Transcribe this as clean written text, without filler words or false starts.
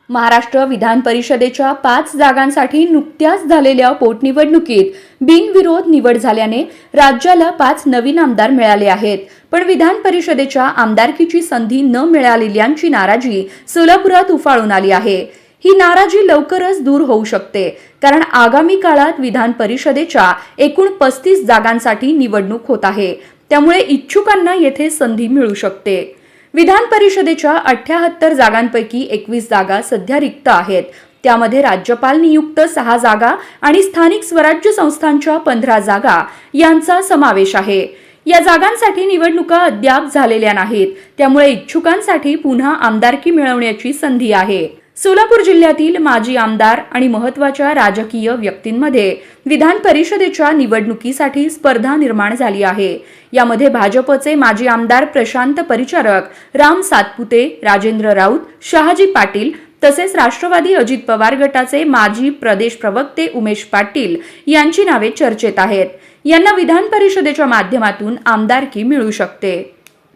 महाराष्ट्र विधान परिषदेच्या 5 जागांसाठी नुकत्याच झालेल्या पोटनिवडणुकीत बिनविरोध निवड झाल्याने राज्याला 5 नवीन आमदार मिळाले आहेत. पण विधान परिषदेच्या आमदारकीची संधी न मिळालेल्यांची नाराजी सोलापुरात उफाळून आली आहे. ही नाराजी लवकरच दूर होऊ शकते, कारण आगामी काळात विधान परिषदेच्या एकूण 35 जागांसाठी निवडणूक होत आहे. त्यामुळे इच्छुकांना येथे संधी मिळू शकते. विधान परिषदेच्या 78 जागांपैकी 21 जागा सध्या रिक्त आहेत. त्यामध्ये राज्यपाल नियुक्त 6 जागा आणि स्थानिक स्वराज्य संस्थांच्या 15 जागा यांचा समावेश आहे. या जागांसाठी निवडणुका अद्याप झालेल्या नाहीत. त्यामुळे इच्छुकांसाठी पुन्हा आमदारकी मिळवण्याची संधी आहे. सोलापूर जिल्ह्यातील माजी आमदार आणि महत्त्वाच्या राजकीय व्यक्तींमध्ये विधान परिषदेच्या निवडणुकीसाठी स्पर्धा निर्माण झाली आहे. यामध्ये भाजपचे माजी आमदार प्रशांत परिचारक, राम सातपुते, राजेंद्र राऊत, शहाजी पाटील तसेच राष्ट्रवादी अजित पवार गटाचे माजी प्रदेश प्रवक्ते उमेश पाटील यांची नावे चर्चेत आहेत. यांना विधान परिषदेच्या माध्यमातून आमदारकी मिळू शकते.